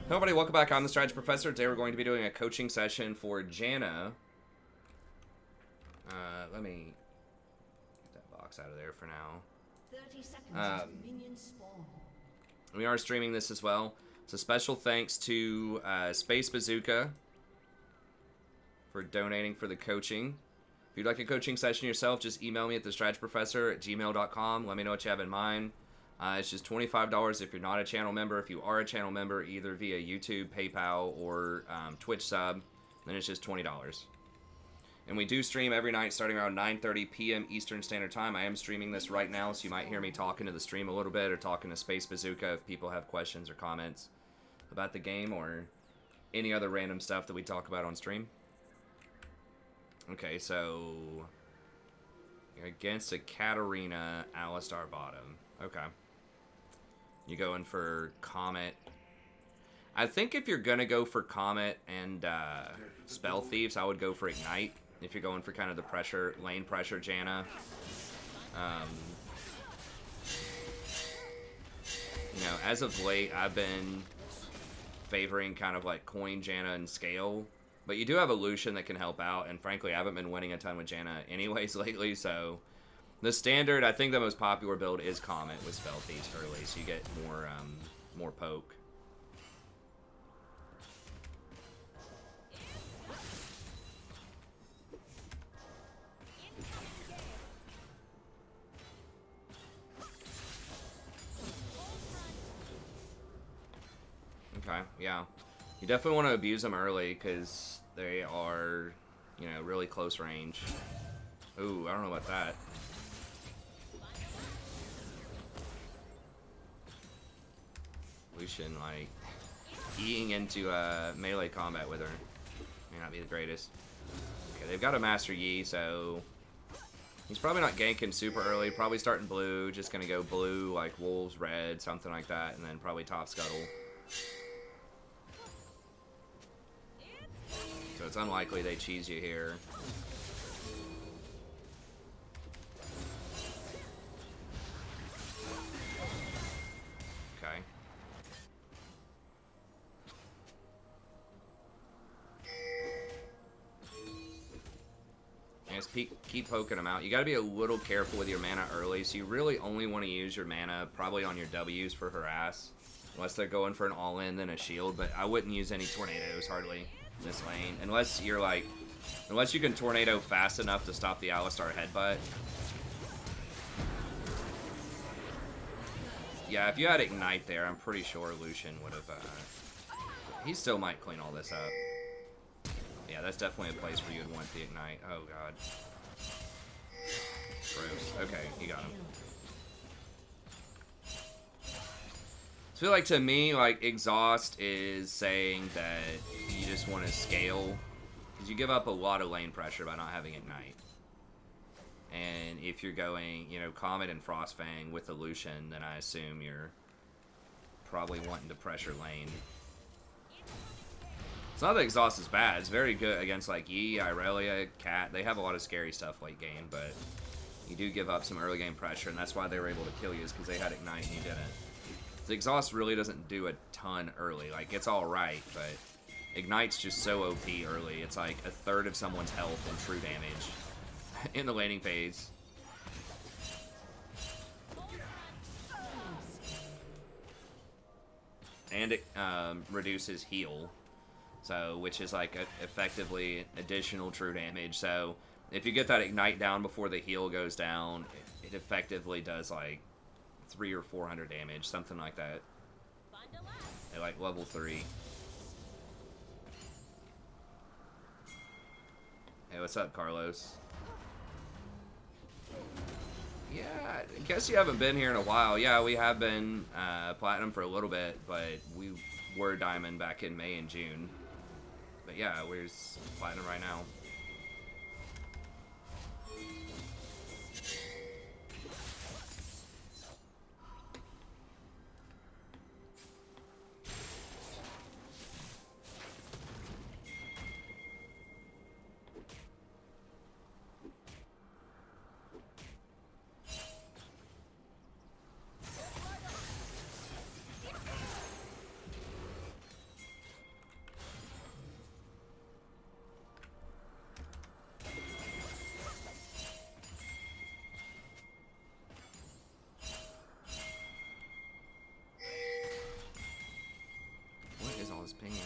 Hello everybody, welcome back. I'm the Strategy Professor. Today we're going to be doing a coaching session for Janna. Let me get that box out of there for now. 30 seconds until minions spawn. We are streaming this as well. So special thanks to Space Bazooka for donating for the coaching. If you'd like a coaching session yourself, just email me at thestrategyprofessor@gmail.com. Let me know what you have in mind. It's just $25 if you're not a channel member. If you are a channel member, either via YouTube, PayPal, or Twitch sub, then it's just $20. And we do stream every night starting around 9:30 p.m. Eastern Standard Time. I am streaming this right now, so you might hear me talking to the stream a little bit or talking to Space Bazooka if people have questions or comments about the game or any other random stuff that we talk about on stream. Okay, so you're against a Katarina, Alistar bottom. Okay. You going for Comet. I think if you're going to go for Comet and Spell Thieves, I would go for Ignite. If you're going for kind of the pressure, lane pressure, Janna. You know, as of late, I've been favoring kind of like Coin, Janna, and Scale. But you do have a Lucian that can help out, and frankly, I haven't been winning a ton with Janna anyways lately, so... The standard, I think the most popular build is Comet with Spell Thieves early, so you get more poke. Okay, yeah. You definitely want to abuse them early, because they are, you know, really close range. Ooh, I don't know about that. Lucian, like, eating into melee combat with her may not be the greatest. Okay, they've got a Master Yi, so he's probably not ganking super early. Probably starting blue, just gonna go blue, like wolves, red, something like that, and then probably top scuttle. So it's unlikely they cheese you here. Okay. Just keep poking them out. You got to be a little careful with your mana early, so you really only want to use your mana probably on your W's for harass. Unless they're going for an all-in, then a shield, but I wouldn't use any tornadoes hardly in this lane. Unless you're like, unless you can tornado fast enough to stop the Alistar headbutt. Yeah, if you had Ignite there, I'm pretty sure Lucian would have, he still might clean all this up. Yeah, that's definitely a place where you'd want the Ignite. Oh, God. Gross. Okay, you got him. I feel like, to me, like, Exhaust is saying that you just want to scale. Because you give up a lot of lane pressure by not having Ignite. And if you're going, you know, Comet and Frostfang with the Lucian, then I assume you're probably wanting to pressure lane. It's not that Exhaust is bad. It's very good against, like, Yi, Irelia, Cat. They have a lot of scary stuff late game, but you do give up some early game pressure, and that's why they were able to kill you, is because they had Ignite and you didn't. The Exhaust really doesn't do a ton early. Like, it's alright, but Ignite's just so OP early. It's like a third of someone's health and true damage in the laning phase. And it reduces heal. So, which is like effectively additional true damage. So, if you get that Ignite down before the heal goes down, it effectively does like 300 or 400 damage, something like that. At like level 3. Hey, what's up, Carlos? Yeah, I guess you haven't been here in a while. Yeah, we have been Platinum for a little bit, but we were Diamond back in May and June. But yeah, we're Platinum right now. hell is pinging?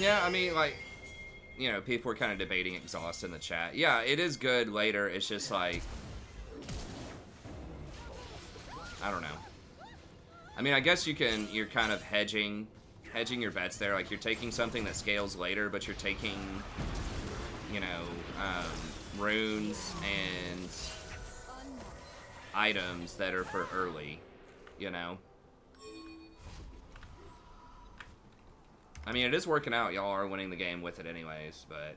Yeah, I mean, like, you know, people were kind of debating exhaust in the chat. Yeah, it is good later. It's just like, I don't know. I mean, I guess you're kind of hedging your bets there. Like, you're taking something that scales later, but you're taking, you know, runes and items that are for early, you know? I mean, it is working out. Y'all are winning the game with it anyways, but...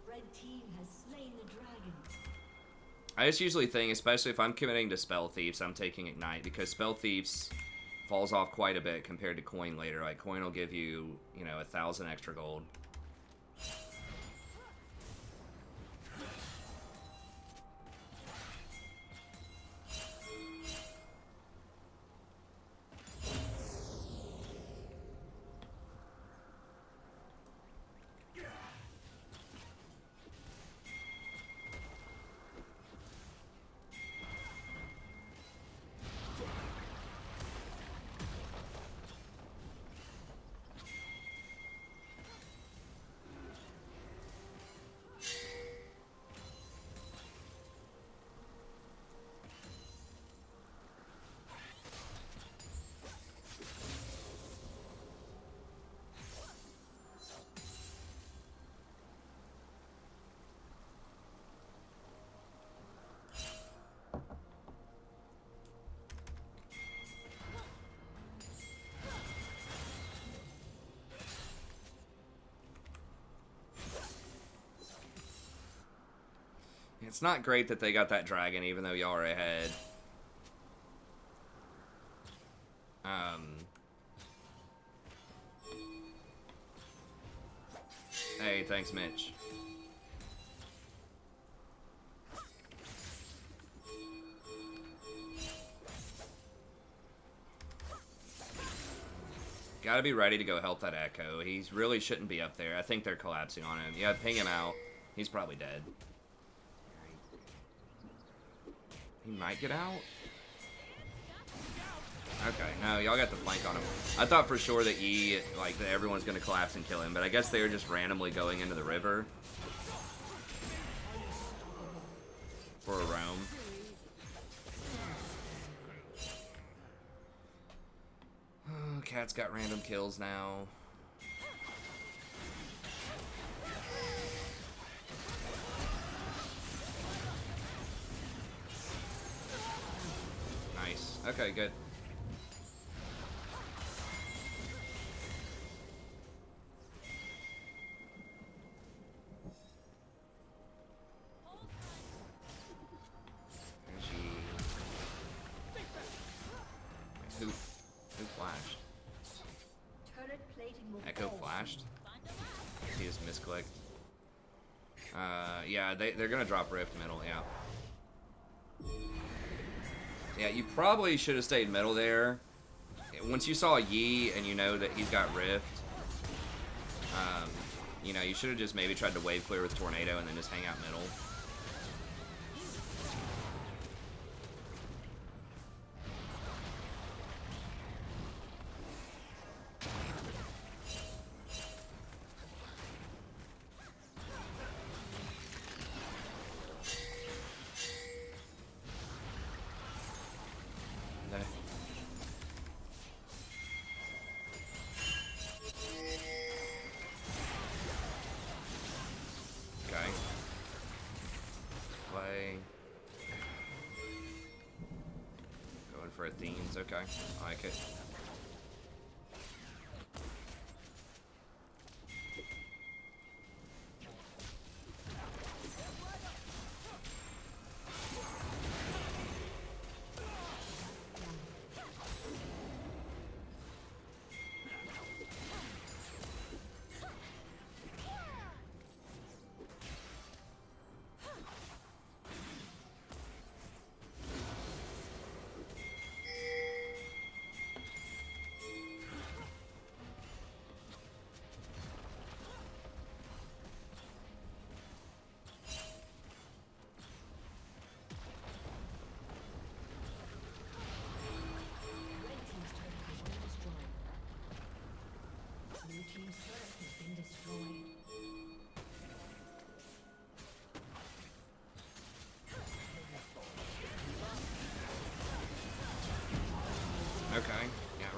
Red team has slain the dragon. I just usually think, especially if I'm committing to Spell Thieves, I'm taking Ignite, because Spell Thieves falls off quite a bit compared to Coin later. Like, Coin will give you, you know, 1,000 extra gold. It's not great that they got that dragon, even though y'all are ahead. Hey, thanks, Mitch. Gotta be ready to go help that Echo. He really shouldn't be up there. I think they're collapsing on him. Yeah, ping him out. He's probably dead. He might get out? Okay, no, y'all got the flank on him. I thought for sure that that everyone's gonna collapse and kill him, but I guess they were just randomly going into the river for a roam. Oh, Cat's got random kills now. Nice. Okay, good. Who flashed? Turret plating will Echo fall. flashed? He just misclicked. Yeah, they're gonna drop Rift middle, yeah. Yeah, you probably should have stayed middle there. Once you saw Yi and you know that he's got Rift, you know, you should have just maybe tried to wave clear with Tornado and then just hang out middle. Themes, okay. I like it.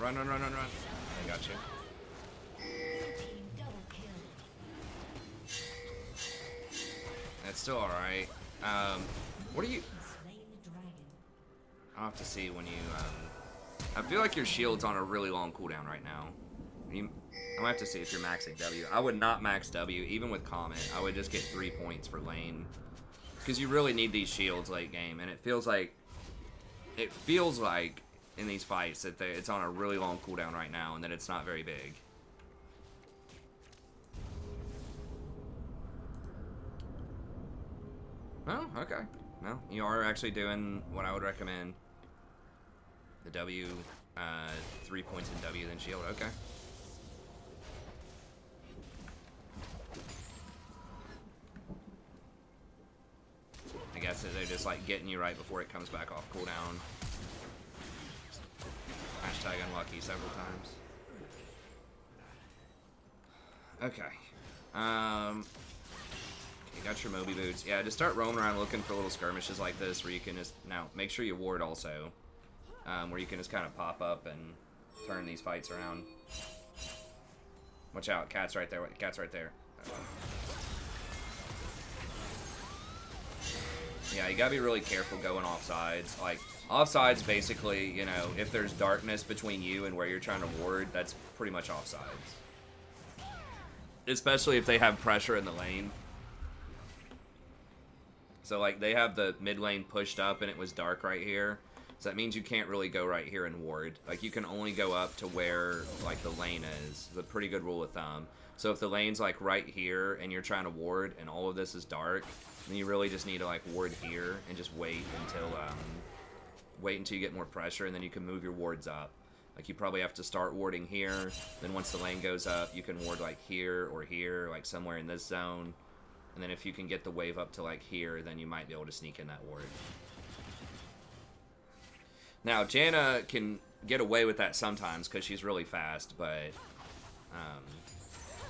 Run, run, run, run, run. I got you. Team double kill. That's still alright. What are you... Slain the dragon. I'll have to see when you, I feel like your shield's on a really long cooldown right now. I'm gonna have to see if you're maxing W. I would not max W, even with Comet. I would just get 3 points for lane. Because you really need these shields late game, and it feels like in these fights that it's on a really long cooldown right now, and that it's not very big. Oh, okay. No, you are actually doing what I would recommend. The W, 3 points in W, then shield. Okay. I guess that they're just like getting you right before it comes back off cooldown. Hashtag unlucky several times. Okay. You got your Moby boots. Yeah, just start roaming around looking for little skirmishes like this where you can just... Now, make sure you ward also. Where you can just kind of pop up and turn these fights around. Watch out, cat's right there. Cat's right there. Yeah, you gotta be really careful going offsides. Like, offsides basically, you know, if there's darkness between you and where you're trying to ward, that's pretty much offsides. Especially if they have pressure in the lane. So, like, they have the mid lane pushed up and it was dark right here. So that means you can't really go right here and ward. Like, you can only go up to where, like, the lane is. It's a pretty good rule of thumb. So if the lane's, like, right here and you're trying to ward and all of this is dark, then you really just need to, like, ward here and just wait until you get more pressure, and then you can move your wards up. Like, you probably have to start warding here. Then once the lane goes up, you can ward, like, here or here, like, somewhere in this zone. And then if you can get the wave up to, like, here, then you might be able to sneak in that ward. Now, Janna can get away with that sometimes because she's really fast, but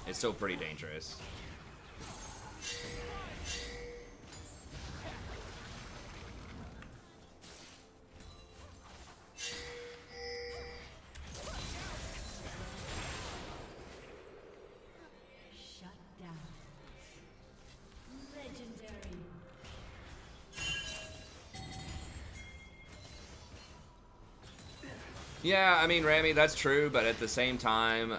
it's still pretty dangerous. Shut down. Legendary. Yeah, I mean, Rami, that's true, but at the same time,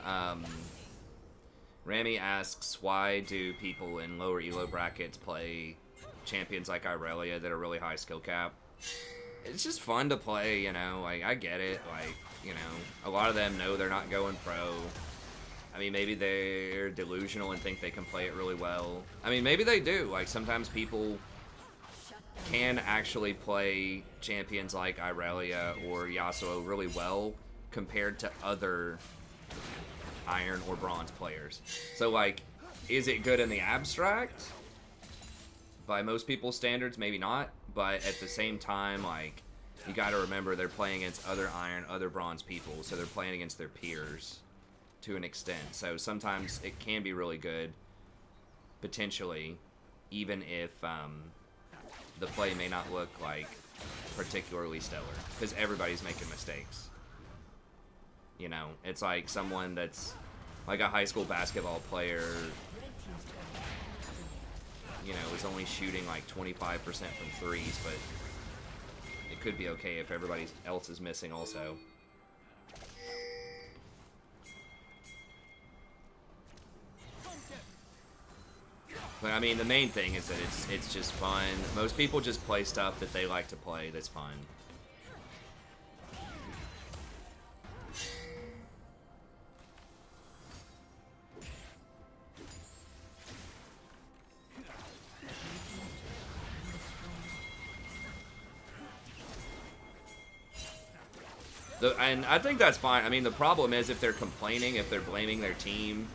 Rami asks, why do people in lower elo brackets play champions like Irelia that are really high skill cap? It's just fun to play, you know, like, I get it, like, you know, a lot of them know they're not going pro. I mean, maybe they're delusional and think they can play it really well. I mean, maybe they do, like, sometimes people can actually play champions like Irelia or Yasuo really well compared to other Iron or Bronze players. So, like, is it good in the abstract? By most people's standards, maybe not. But at the same time, like, you gotta remember they're playing against other Iron, other Bronze people, so they're playing against their peers to an extent. So sometimes it can be really good, potentially, even if the play may not look like particularly stellar, because everybody's making mistakes. You know, it's like someone that's like a high school basketball player, you know, is only shooting like 25% from threes, but it could be okay if everybody else is missing also. But I mean, the main thing is that it's just fun. Most people just play stuff that they like to play that's fun. And I think that's fine. I mean, the problem is if they're complaining, if they're blaming their team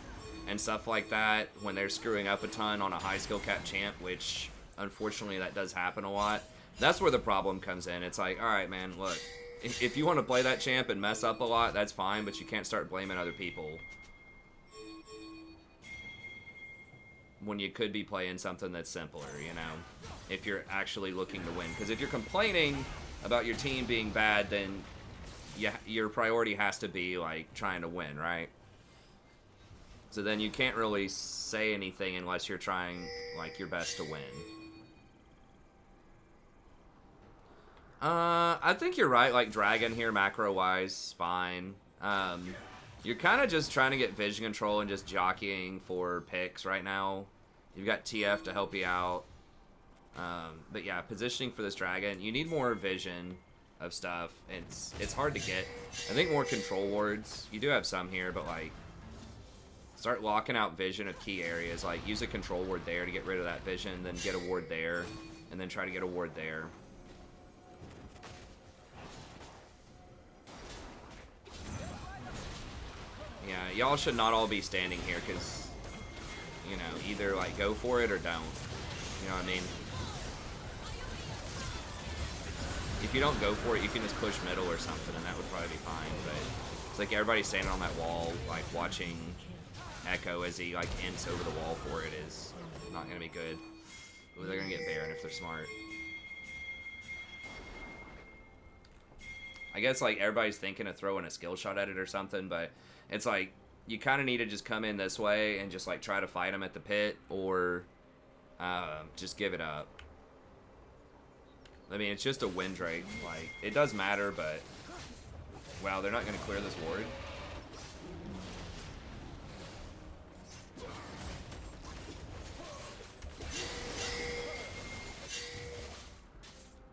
and stuff like that when they're screwing up a ton on a high skill cap champ, which unfortunately that does happen a lot. That's where the problem comes in. It's like, all right, man, look, if you want to play that champ and mess up a lot, that's fine, but you can't start blaming other people when you could be playing something that's simpler, you know, if you're actually looking to win. Because if you're complaining about your team being bad, then your priority has to be like trying to win, right? So then you can't really say anything unless you're trying like your best to win. I think you're right. Like Dragon here, macro wise, fine. You're kind of just trying to get vision control and just jockeying for picks right now. You've got TF to help you out. But yeah, positioning for this Dragon, you need more vision of stuff. It's hard to get. I think more control wards. You do have some here, but like start locking out vision of key areas. Like use a control ward there to get rid of that vision, then get a ward there, and then try to get a ward there. Yeah, y'all should not all be standing here because, you know, either like go for it or don't. You know what I mean? If you don't go for it, you can just push middle or something, and that would probably be fine. But it's like everybody standing on that wall, like watching Echo as he like ints over the wall for it is not gonna be good. Ooh, they're gonna get Baron if they're smart. I guess like everybody's thinking of throwing a skill shot at it or something, but it's like you kind of need to just come in this way and just like try to fight them at the pit, or just give it up. I mean, it's just a win Drake. Like it does matter, but wow, they're not gonna clear this ward.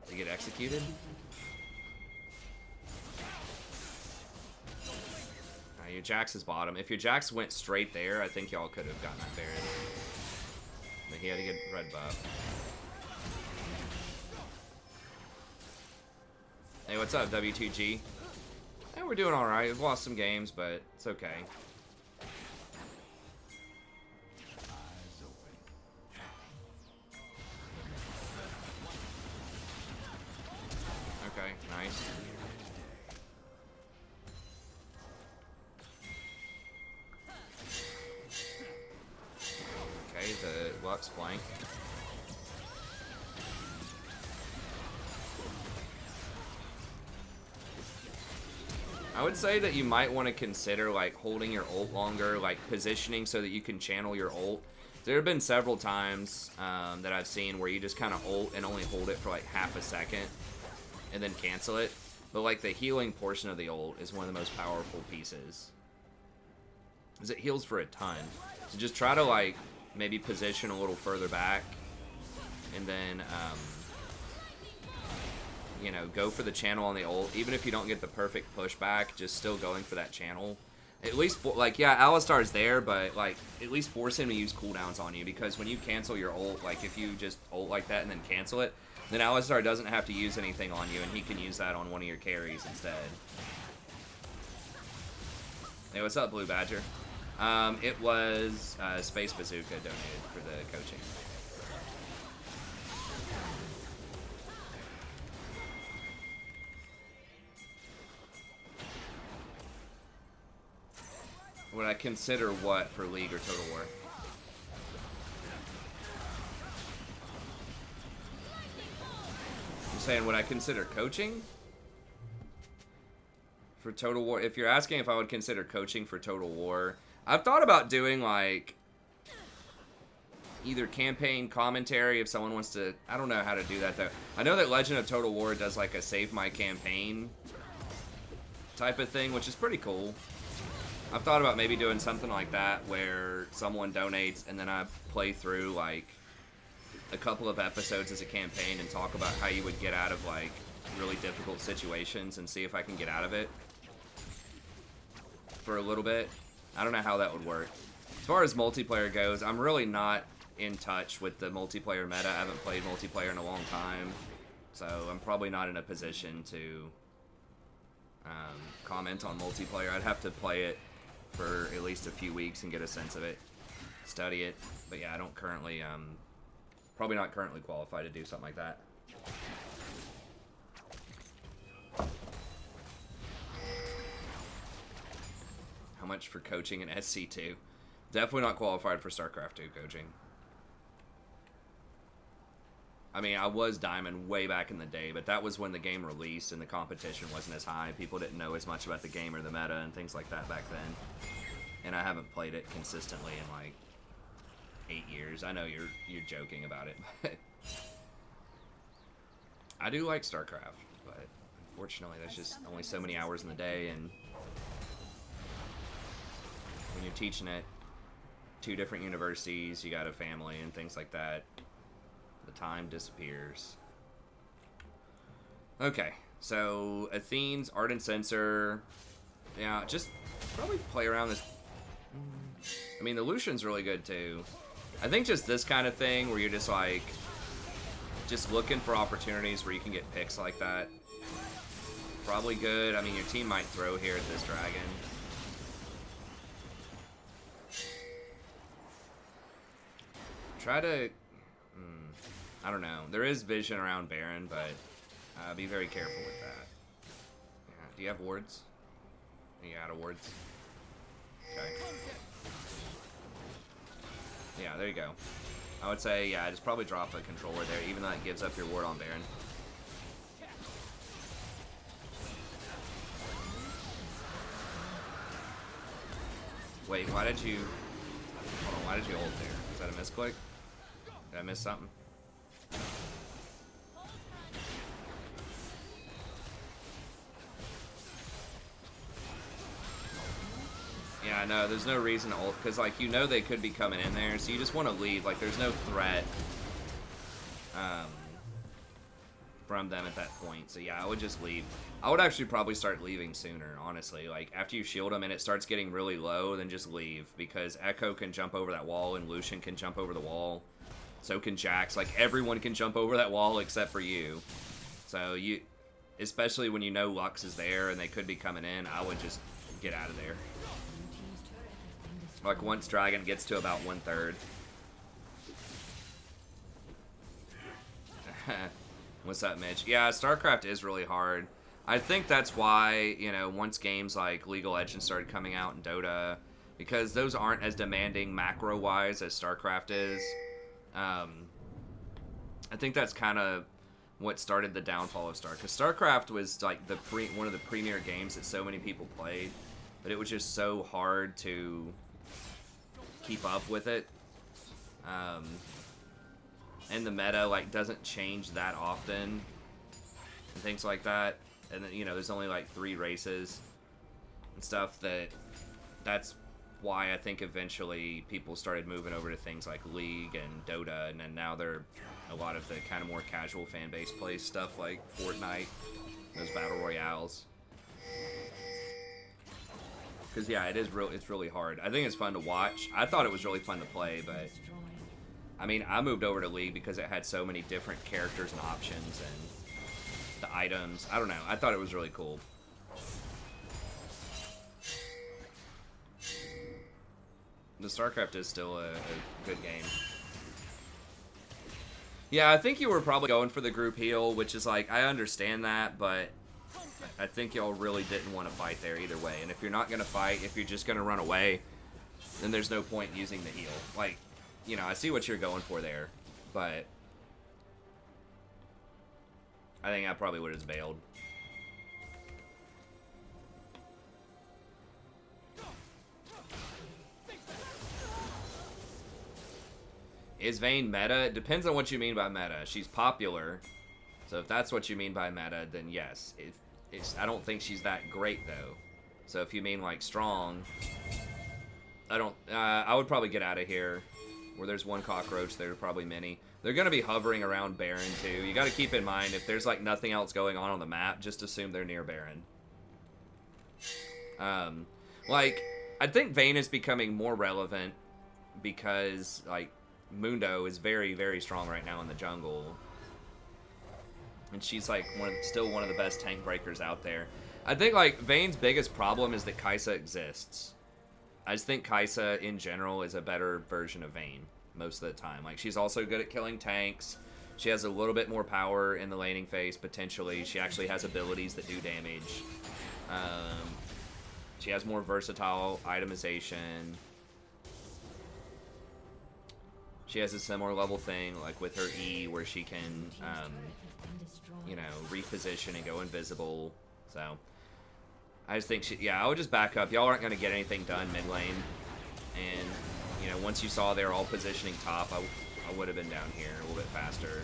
They get executed. Your Jax is bottom. If your Jax went straight there, I think y'all could have gotten that Baron. But he had to get red buff. Hey, what's up, W2G? Hey, we're doing alright. We've lost some games, but it's okay. Okay, nice. The Lux flank. I would say that you might want to consider like holding your ult longer, like positioning so that you can channel your ult. There have been several times that I've seen where you just kind of ult and only hold it for like half a second and then cancel it. But like the healing portion of the ult is one of the most powerful pieces, because it heals for a ton. So just try to like maybe position a little further back, and then, you know, go for the channel on the ult. Even if you don't get the perfect pushback, just still going for that channel. At least, like, yeah, Alistar's there, but, like, at least force him to use cooldowns on you, because when you cancel your ult, like, if you just ult like that and then cancel it, then Alistar doesn't have to use anything on you, and he can use that on one of your carries instead. Hey, what's up, Blue Badger? It was Space Bazooka donated for the coaching. Would I consider what for League or Total War? You're saying would I consider coaching for Total War? If you're asking if I would consider coaching for Total War, I've thought about doing, like, either campaign commentary if someone wants to. I don't know how to do that, though. I know that Legend of Total War does, like, a Save My Campaign type of thing, which is pretty cool. I've thought about maybe doing something like that where someone donates and then I play through, like, a couple of episodes as a campaign and talk about how you would get out of, like, really difficult situations and see if I can get out of it for a little bit. I don't know how that would work. As far as multiplayer goes, I'm really not in touch with the multiplayer meta. I haven't played multiplayer in a long time, so I'm probably not in a position to comment on multiplayer. I'd have to play it for at least a few weeks and get a sense of it, study it. But yeah, I don't currently, probably not currently qualified to do something like that. How much for coaching in SC2? Definitely not qualified for StarCraft 2 coaching. I mean, I was Diamond way back in the day, but that was when the game released and the competition wasn't as high. People didn't know as much about the game or the meta and things like that back then. And I haven't played it consistently in like 8 years. I know you're joking about it, but I do like StarCraft, but unfortunately there's just only so many hours in the day, and when you're teaching at 2 different universities, you got a family and things like that, the time disappears. Okay, so Athene's Art and Censor. Yeah, just probably play around this. I mean, the Lucian's really good too. I think just this kind of thing where you're just like, just looking for opportunities where you can get picks like that. Probably good. I mean, your team might throw here at this dragon. Try to... I don't know. There is vision around Baron, but be very careful with that. Yeah. Do you have wards? Are you out of wards? Okay. Yeah, there you go. I would say, yeah, just probably drop a controller there, even though it gives up your ward on Baron. Wait, why did you... Hold on, why did you ult there? Is that a misclick? Did I miss something? Yeah, no, there's no reason to ult, because, like, you know they could be coming in there, so you just want to leave. Like, there's no threat from them at that point. So, yeah, I would just leave. I would actually probably start leaving sooner, honestly. Like, after you shield them and it starts getting really low, then just leave, because Echo can jump over that wall and Lucian can jump over the wall. So can Jax. Like, everyone can jump over that wall except for you. So, you, especially when you know Lux is there and they could be coming in, I would just get out of there. Like, once Dragon gets to about 1/3. What's up, Mitch? Yeah, StarCraft is really hard. I think that's why, you know, once games like League of Legends started coming out and Dota, because those aren't as demanding macro-wise as StarCraft is. I think that's kind of what started the downfall of because StarCraft was like one of the premier games that so many people played, but it was just so hard to keep up with it. And the meta like doesn't change that often and things like that. And then, you know, there's only like 3 races and stuff. That's why I think eventually people started moving over to things like League and Dota, and then now they're a lot of the kind of more casual fan base plays stuff like Fortnite, those battle royales. Because yeah, it's really hard. I think it's fun to watch. I thought it was really fun to play, but I mean, I moved over to League because it had so many different characters and options and the items. I don't know. I thought it was really cool. The StarCraft is still a good game. Yeah, I think you were probably going for the group heal, which is like, I understand that, but I think y'all really didn't want to fight there either way. And if you're not going to fight, if you're just going to run away, then there's no point using the heal. Like, you know, I see what you're going for there, but I think I probably would have just bailed. Is Vayne meta? It depends on what you mean by meta. She's popular, so if that's what you mean by meta, then yes. I don't think she's that great though. So if you mean like strong, I would probably get out of here. Where there's one cockroach, there are probably many. They're gonna be hovering around Baron too. You got to keep in mind if there's like nothing else going on the map, just assume they're near Baron. Like I think Vayne is becoming more relevant because like Mundo is very, very strong right now in the jungle. And she's like still one of the best tank breakers out there. I think like Vayne's biggest problem is that Kai'Sa exists. I just think Kai'Sa in general is a better version of Vayne most of the time. Like she's also good at killing tanks. She has a little bit more power in the laning phase potentially. She actually has abilities that do damage. She has more versatile itemization. She has a similar level thing, like with her E, where she can, Team's turret has been destroyed. you know, reposition and go invisible. So, I just think she, yeah, I would just back up. Y'all aren't going to get anything done mid lane. And, you know, once you saw they were all positioning top, I would have been down here a little bit faster.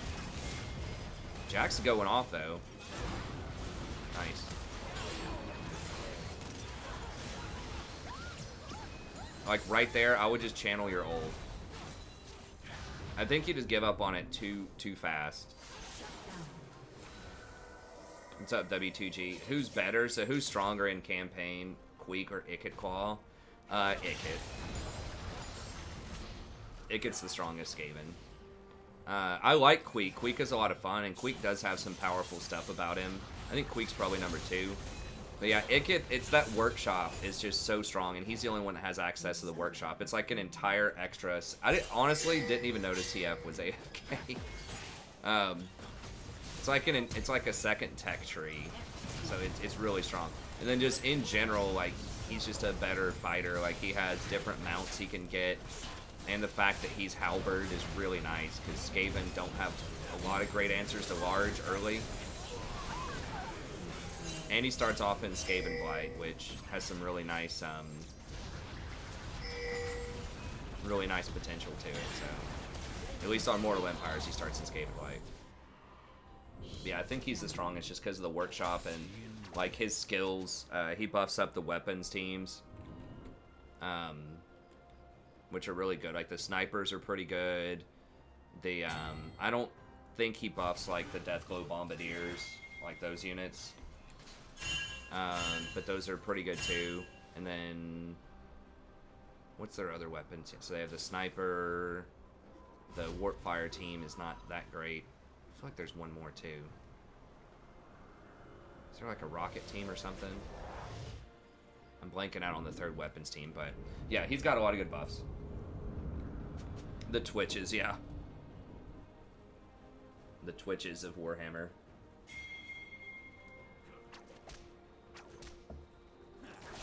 Jack's going off, though. Nice. Like, right there, I would just channel your ult. I think you just give up on it too fast. What's up, W2G? Who's better? So who's stronger in campaign? Queek or Ikit Claw? Ikit. Ikit's the strongest Skaven. I like Queek. Queek is a lot of fun, and Queek does have some powerful stuff about him. I think Queek's probably number 2. But yeah, Ikit, it's that workshop is just so strong, and he's the only one that has access to the workshop. It's like an entire extra. Honestly didn't even notice TF was AFK. It's like a second tech tree, so it's really strong. And then just in general, like he's just a better fighter. Like he has different mounts he can get, and the fact that he's halberd is really nice because Skaven don't have a lot of great answers to large early. And he starts off in Skaven Blight, which has some really nice potential to it. So, at least on Mortal Empires, he starts in Skaven Blight. Yeah, I think he's the strongest just because of the workshop and like his skills. He buffs up the weapons teams, which are really good. Like the snipers are pretty good. The I don't think he buffs like the Deathglow Bombardiers, like those units. But those are pretty good too. And then, what's their other weapons? So they have the sniper. The Warpfire team is not that great. I feel like there's one more too. Is there like a rocket team or something? I'm blanking out on the third weapons team, but yeah, he's got a lot of good buffs. The Twitches, yeah. The Twitches of Warhammer.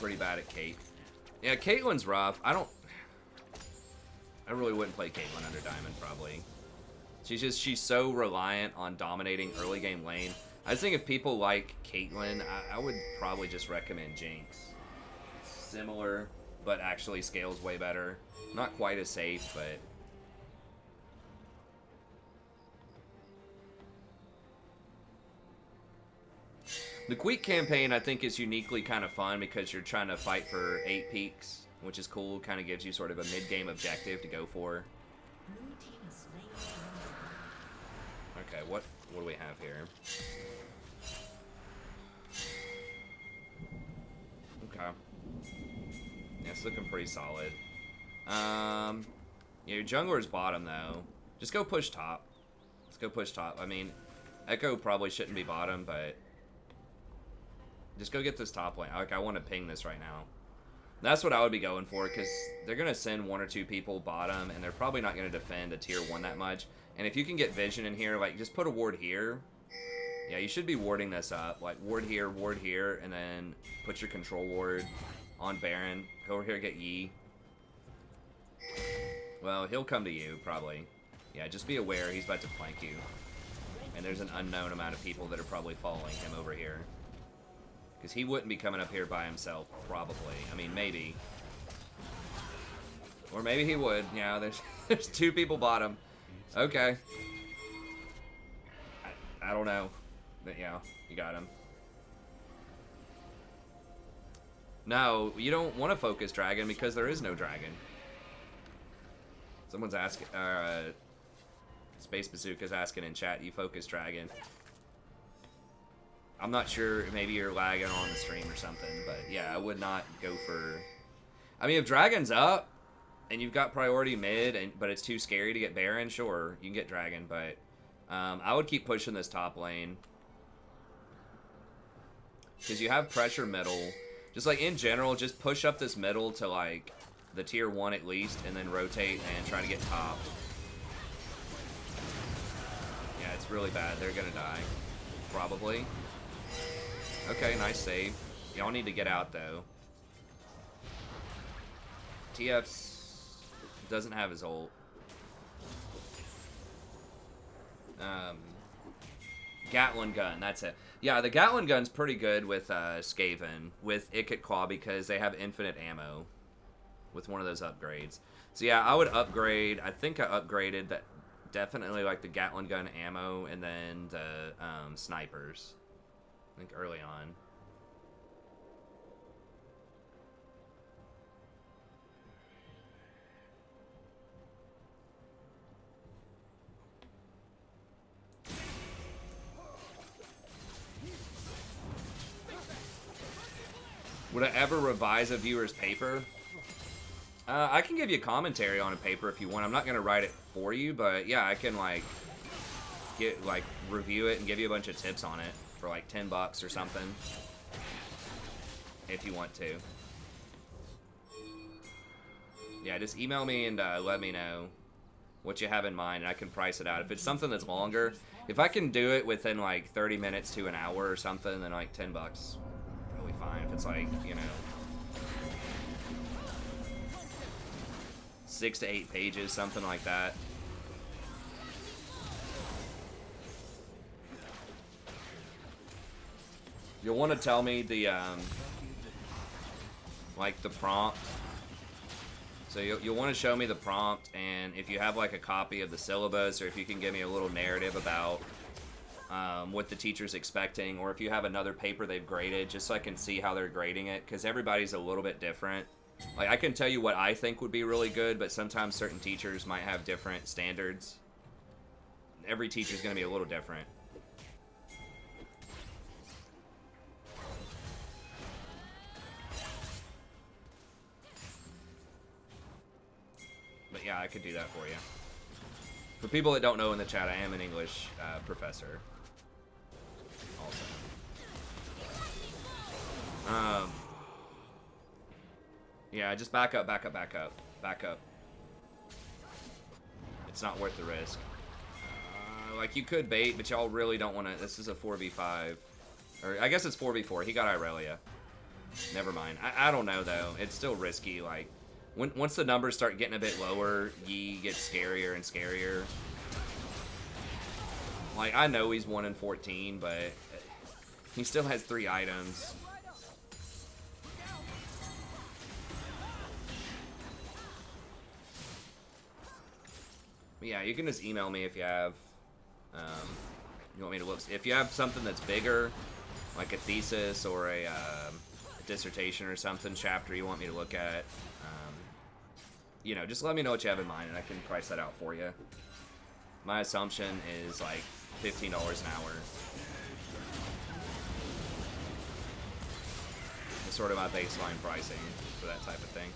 Pretty bad at Kate. Yeah, Caitlyn's rough. I really wouldn't play Caitlyn under Diamond, probably. She's so reliant on dominating early game lane. I just think if people like Caitlyn, I would probably just recommend Jinx. Similar, but actually scales way better. Not quite as safe, but... The Queek campaign, I think, is uniquely kind of fun because you're trying to fight for 8 peaks, which is cool. Kind of gives you sort of a mid-game objective to go for. Blue team has slain the dragon. Okay, what do we have here? Okay. Yeah, it's looking pretty solid. Yeah, your jungler's bottom, though. Just go push top. Let's go push top. I mean, Echo probably shouldn't be bottom, but... Just go get this top lane. Like, I want to ping this right now. That's what I would be going for, because they're going to send 1 or 2 people bottom, and they're probably not going to defend a tier 1 that much. And if you can get vision in here, like, just put a ward here. Yeah, you should be warding this up. Like, ward here, and then put your control ward on Baron. Go over here, get Yi. Well, he'll come to you, probably. Yeah, just be aware, he's about to flank you. And there's an unknown amount of people that are probably following him over here. Because he wouldn't be coming up here by himself, probably. I mean, maybe. Or maybe he would. Yeah, there's 2 people bottom. Okay. I don't know. But yeah, you got him. No, you don't want to focus dragon because there is no dragon. Someone's asking, Space Bazooka's asking in chat, you focus dragon. I'm not sure, maybe you're lagging on the stream or something, but yeah, I would not go for... I mean, if Dragon's up, and you've got priority mid, but it's too scary to get Baron, sure, you can get Dragon, but I would keep pushing this top lane. Because you have pressure middle. Just like, in general, just push up this middle to, like, the tier 1 at least, and then rotate and try to get top. Yeah, it's really bad. They're gonna die. Probably. Okay, nice save. Y'all need to get out, though. TF doesn't have his ult. Um, Gatling gun, that's it. Yeah, the Gatling gun's pretty good with Skaven, with Ikit Claw, because they have infinite ammo with one of those upgrades. So yeah, I would upgrade. I think I upgraded that. Definitely like the Gatling gun ammo, and then the snipers. I think early on. Would I ever revise a viewer's paper? I can give you commentary on a paper if you want. I'm not gonna write it for you, but yeah, I can review it and give you a bunch of tips on it for like $10 or something, if you want to. Yeah, just email me and let me know what you have in mind, and I can price it out. If it's something that's longer, if I can do it within like 30 minutes to an hour or something, then like $10, really fine. If it's like, you know, 6 to 8 pages, something like that. You'll want to tell me the like the prompt. So you'll want to show me the prompt, and if you have like a copy of the syllabus, or if you can give me a little narrative about what the teacher's expecting, or if you have another paper they've graded, just so I can see how they're grading it, because everybody's a little bit different. Like, I can tell you what I think would be really good, but sometimes certain teachers might have different standards. Every teacher's going to be a little different. But yeah, I could do that for you. For people that don't know in the chat, I am an English professor. Also. Yeah, just back up, back up, back up, back up. It's not worth the risk. Like, you could bait, but y'all really don't want to. This is a 4v5. Or, I guess it's 4v4. He got Irelia. Never mind. I don't know, though. It's still risky. Like, once the numbers start getting a bit lower, Yi gets scarier and scarier. Like, I know he's 1 in 14, but he still has 3 items. Yeah, you can just email me if you have, you want me to look. If you have something that's bigger, like a thesis or a dissertation or something, chapter you want me to look at, you know, just let me know what you have in mind, and I can price that out for you. My assumption is like $15 an hour. It's sort of my baseline pricing for that type of thing.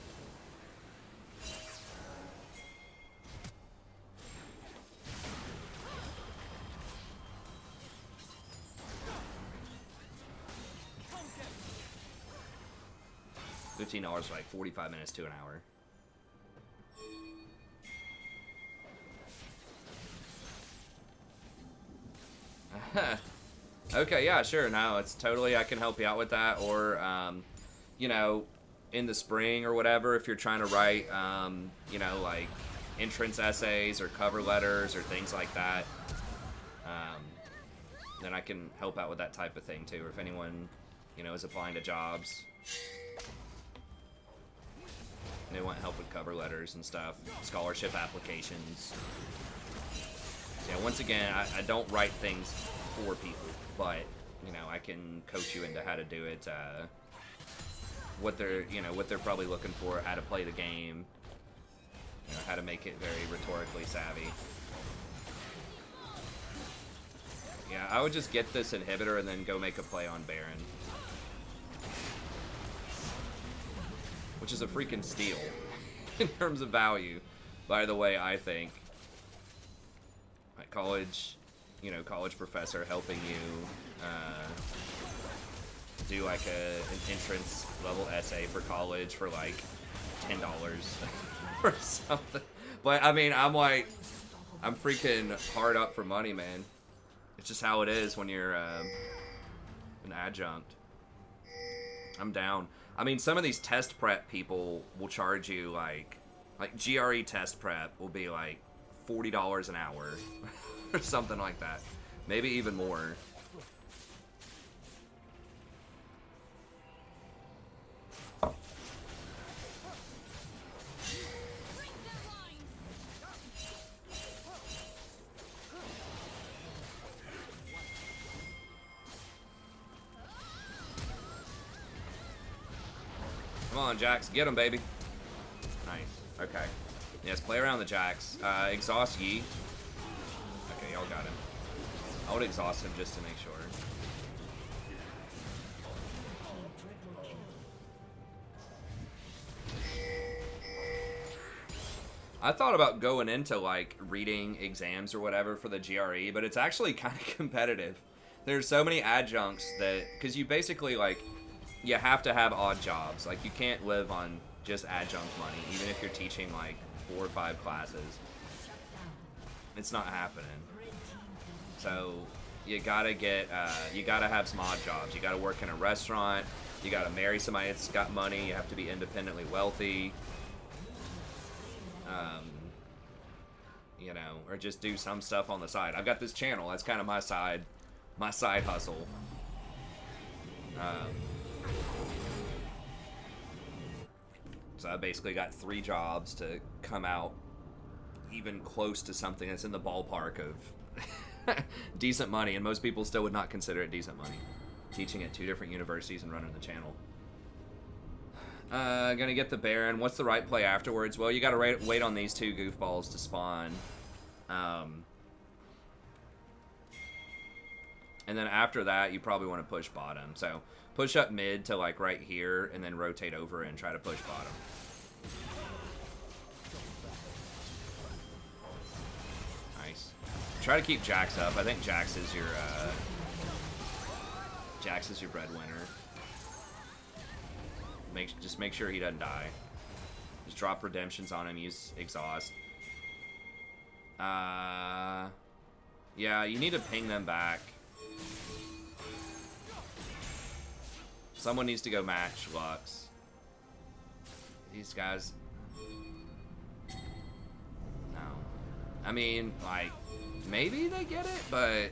$15 for like 45 minutes to an hour. Okay, yeah, sure. No, it's totally, I can help you out with that. Or, you know, in the spring or whatever, if you're trying to write, you know, like entrance essays or cover letters or things like that, then I can help out with that type of thing too. Or if anyone, you know, is applying to jobs, and they want help with cover letters and stuff, scholarship applications. So yeah, once again, I don't write things for people, but, you know, I can coach you into how to do it, what they're, you know, what they're probably looking for, how to play the game, you know, how to make it very rhetorically savvy. Yeah, I would just get this inhibitor and then go make a play on Baron. Which is a freaking steal in terms of value, by the way, I think. Like college, you know, college professor helping you do like an entrance level essay for college for like $10 or something. But I mean, I'm freaking hard up for money, man. It's just how it is when you're an adjunct. I'm down. I mean, some of these test prep people will charge you like GRE test prep will be like $40 an hour. Or something like that. Maybe even more. Come on, Jax. Get him, baby. Nice. Okay. Yes, play around the Jax. Exhaust Yi. Okay, y'all got him. I would exhaust him just to make sure. I thought about going into, like, reading exams or whatever for the GRE, but it's actually kind of competitive. There's so many adjuncts that... Because you basically, like... You have to have odd jobs. Like, you can't live on just adjunct money, even if you're teaching, like, 4 or 5 classes. It's not happening. So, you gotta get, you gotta have some odd jobs. You gotta work in a restaurant. You gotta marry somebody that's got money. You have to be independently wealthy. You know, or just do some stuff on the side. I've got this channel. That's kind of my side hustle. So I basically got 3 jobs to come out even close to something that's in the ballpark of decent money, and most people still would not consider it decent money. Teaching at 2 different universities and running the channel. Gonna get the Baron. What's the right play afterwards? Well, you gotta wait on these 2 goofballs to spawn. And then after that, you probably want to push bottom. So push up mid to like right here, and then rotate over and try to push bottom. Nice. Try to keep Jax up. I think Jax is your breadwinner. Just make sure he doesn't die. Just drop redemptions on him. Use exhaust. Yeah, you need to ping them back. Someone needs to go match Lux. These guys... No. I mean, like, maybe they get it, but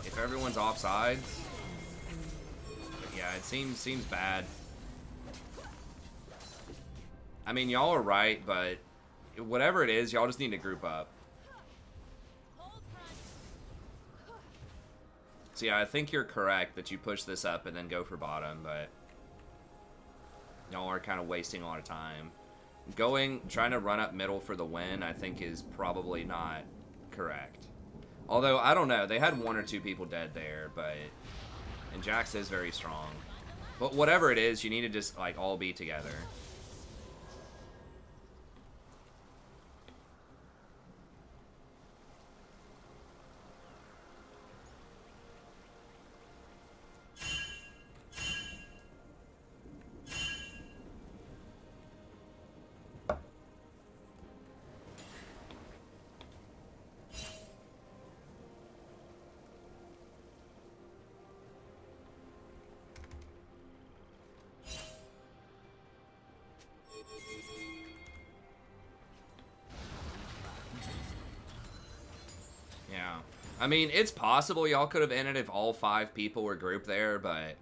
if everyone's offsides... Yeah, it seems bad. I mean, y'all are right, but whatever it is, y'all just need to group up. So yeah, I think you're correct that you push this up and then go for bottom, but y'all are kind of wasting a lot of time. Trying to run up middle for the win, I think is probably not correct. Although, I don't know, they had 1 or 2 people dead there, and Jax is very strong. But whatever it is, you need to just, like, all be together. Yeah. I mean, it's possible y'all could have ended if all 5 people were grouped there, but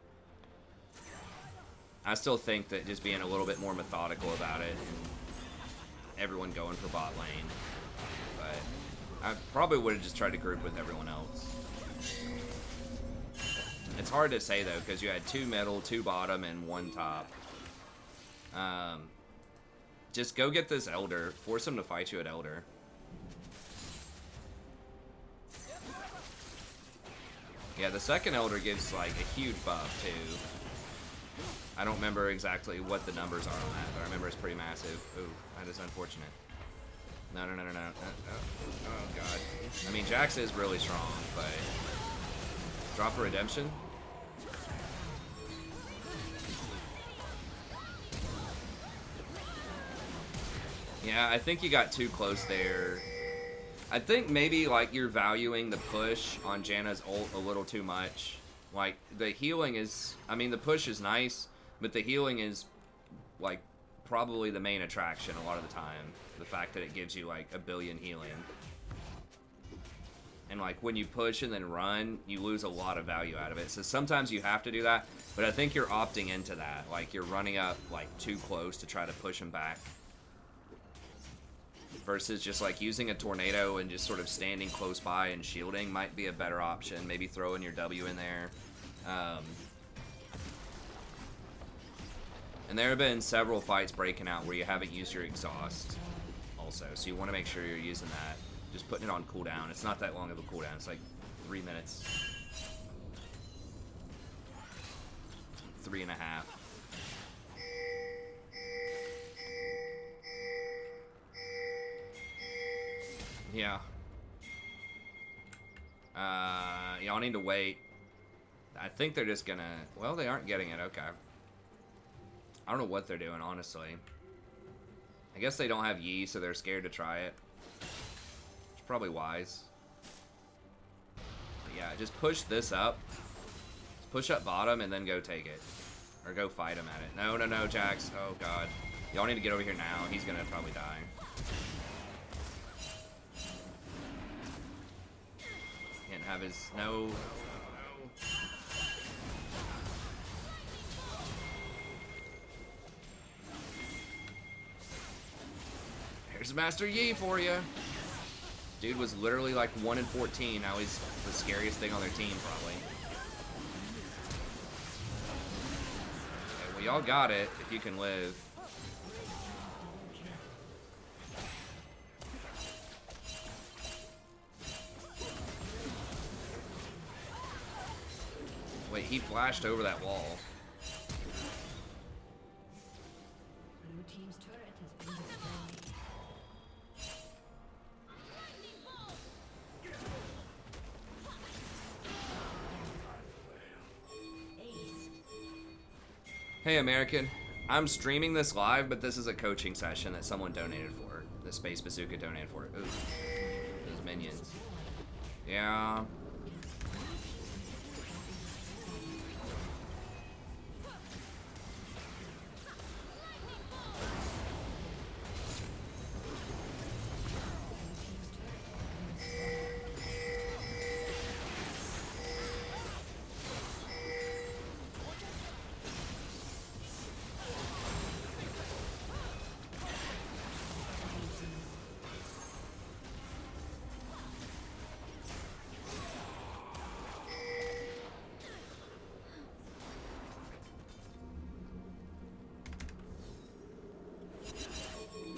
I still think that just being a little bit more methodical about it and everyone going for bot lane. But I probably would have just tried to group with everyone else. It's hard to say, though, because you had 2 middle, 2 bottom, and 1 top. Just go get this Elder. Force him to fight you at Elder. Yeah, the second Elder gives, like, a huge buff, too. I don't remember exactly what the numbers are on that, but I remember it's pretty massive. Ooh, that is unfortunate. No. Oh, God. I mean, Jax is really strong, but... Drop a redemption? Yeah, I think you got too close there. I think maybe, like, you're valuing the push on Janna's ult a little too much. Like, the healing is... I mean, the push is nice, but the healing is, like, probably the main attraction a lot of the time. The fact that it gives you like a billion healing. And like when you push and then run, you lose a lot of value out of it. So sometimes you have to do that, but I think you're opting into that. Like you're running up like too close to try to push them back. Versus just like using a tornado and just sort of standing close by and shielding might be a better option. Maybe throwing your W in there. And there have been several fights breaking out where you haven't used your exhaust also. So you want to make sure you're using that. Just putting it on cooldown. It's not that long of a cooldown. It's like 3 minutes. 3.5. Yeah. Y'all need to wait. I think they're just gonna... Well, they aren't getting it. Okay. I don't know what they're doing, honestly. I guess they don't have Yi, so they're scared to try it. It's probably wise. But yeah, just push this up. Just push up bottom and then go take it. Or go fight him at it. No, no, no, Jax. Oh, God. Y'all need to get over here now. He's gonna probably die. Can't have his... No. Here's Master Yi for you. Dude was literally like 1 in 14. Now he's the scariest thing on their team, probably. Okay, well, y'all got it if you can live. Wait, he flashed over that wall. Blue team's turret has been destroyed. Ace. Hey, American. I'm streaming this live, but this is a coaching session that someone donated for. The Space Bazooka donated for it. Ooh. Those minions. Yeah.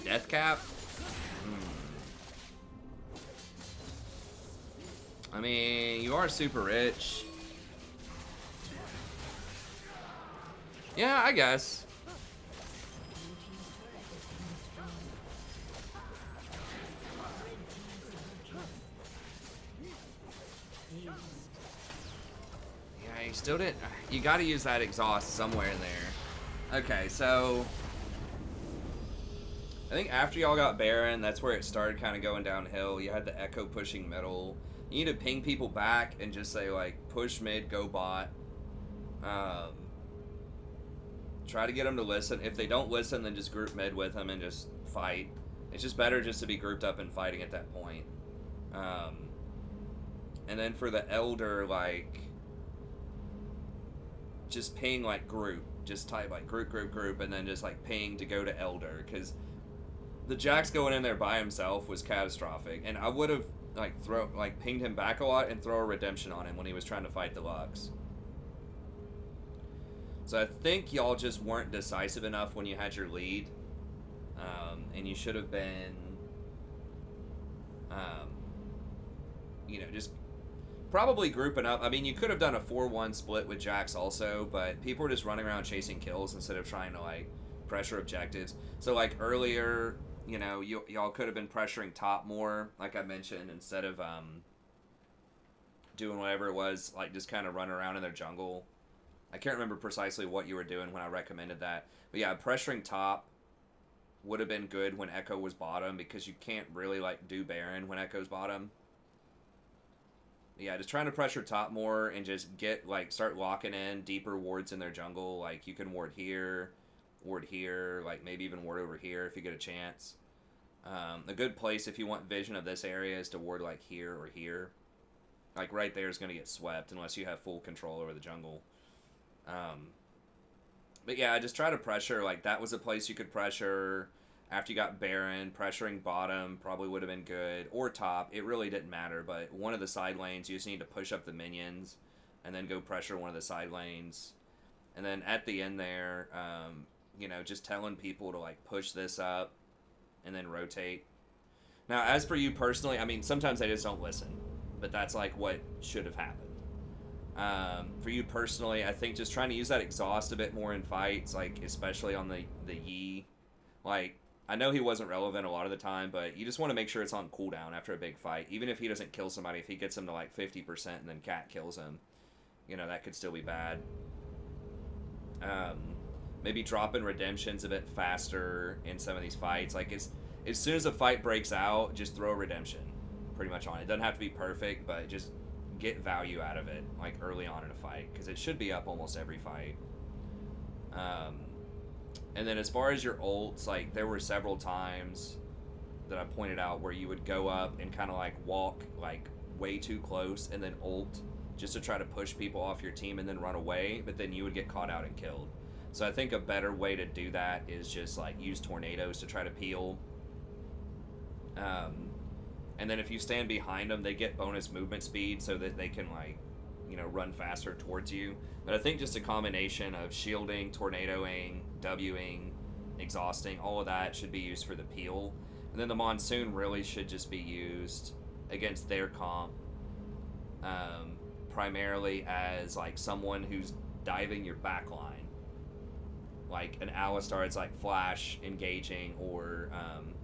Death cap? I mean, you are super rich. Yeah, I guess. Yeah, you still didn't... You gotta use that exhaust somewhere in there. Okay, so... I think after y'all got Baron, that's where it started kind of going downhill. You had the Echo pushing middle. You need to ping people back and just say, like, push mid, go bot. Try to get them to listen. If they don't listen, then just group mid with them and just fight. It's just better just to be grouped up and fighting at that point. And then for the Elder, like, just ping, like, group. Just type, like, group, and then just, like, ping to go to Elder. Because the Jax going in there by himself was catastrophic. And I would have, like, pinged him back a lot and throw a redemption on him when he was trying to fight the Lux. So I think y'all just weren't decisive enough when you had your lead. And you should have been, you know, just probably grouping up. I mean, you could have done a 4-1 split with Jax also, but people were just running around chasing kills instead of trying to, like, pressure objectives. So, like, earlier, you know, y'all could have been pressuring top more, like I mentioned, instead of doing whatever it was, like, just kind of running around in their jungle. I can't remember precisely what you were doing when I recommended that. But yeah, pressuring top would have been good when Echo was bottom, because you can't really, like, do Baron when Echo's bottom. Yeah, just trying to pressure top more and just get, like, start locking in deeper wards in their jungle. Like, you can ward here. ward here, like maybe even ward over here if you get a chance. A good place if you want vision of this area is to ward like here or here. Like right there is going to get swept unless you have full control over the jungle. But yeah, just try to pressure. Like that was a place you could pressure after you got Baron. Pressuring bottom probably would have been good. Or top. It really didn't matter. But one of the side lanes, you just need to push up the minions and then go pressure one of the side lanes. And then at the end there, you know, just telling people to like push this up and then rotate. Now, as for you personally, I mean, sometimes they just don't listen, but that's like what should have happened. For you personally, I think just trying to use that exhaust a bit more in fights, like especially on the Yi. Like, I know he wasn't relevant a lot of the time, but you just want to make sure it's on cooldown after a big fight. Even if he doesn't kill somebody, if he gets him to like 50% and then Cat kills him, you know, that could still be bad. Maybe dropping redemptions a bit faster in some of these fights. Like, as soon as a fight breaks out, just throw redemption pretty much on it. It doesn't have to be perfect, but just get value out of it, like, early on in a fight, because it should be up almost every fight. And then as far as your ults, like, there were several times that I pointed out where you would go up and kind of, like, walk, like, way too close and then ult just to try to push people off your team and then run away, but then you would get caught out and killed. So I think a better way to do that is just, like, use tornadoes to try to peel. And then if you stand behind them, they get bonus movement speed so that they can, like, you know, run faster towards you. But I think just a combination of shielding, tornadoing, Wing, exhausting, all of that should be used for the peel. And then the Monsoon really should just be used against their comp, primarily as, like, someone who's diving your back line. Like an Alistar, it's like flash engaging, or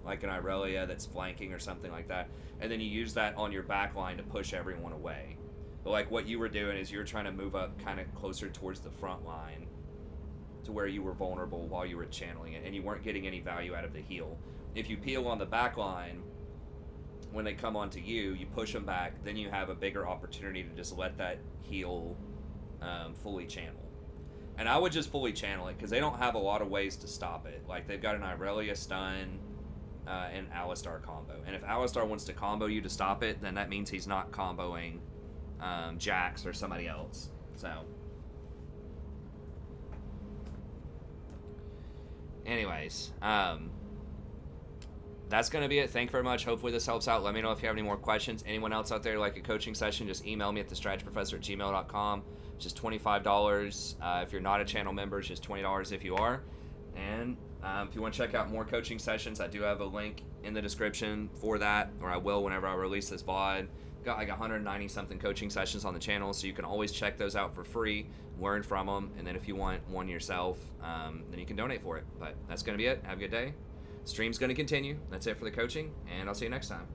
like an Irelia that's flanking or something like that. And then you use that on your back line to push everyone away. But like what you were doing is you were trying to move up kind of closer towards the front line to where you were vulnerable while you were channeling it, and you weren't getting any value out of the heal. If you peel on the back line, when they come onto you, you push them back, then you have a bigger opportunity to just let that heal fully channel. And I would just fully channel it, because they don't have a lot of ways to stop it. Like, they've got an Irelia stun and Alistar combo. And if Alistar wants to combo you to stop it, then that means he's not comboing Jax or somebody else. So, anyways, that's going to be it. Thank you very much. Hopefully this helps out. Let me know if you have any more questions. Anyone else out there like a coaching session, just email me at thestrategyprofessor@gmail.com. Just $25 if you're not a channel member. It's just $20 if you are. And if you want to check out more coaching sessions, I do have a link in the description for that, or I will whenever I release this VOD. Got like 190 something coaching sessions on the channel, so you can always check those out for free, learn from them, and then if you want one yourself, then you can donate for it. But that's going to be it. Have a good day. Stream's going to continue. That's it for the coaching, and I'll see you next time.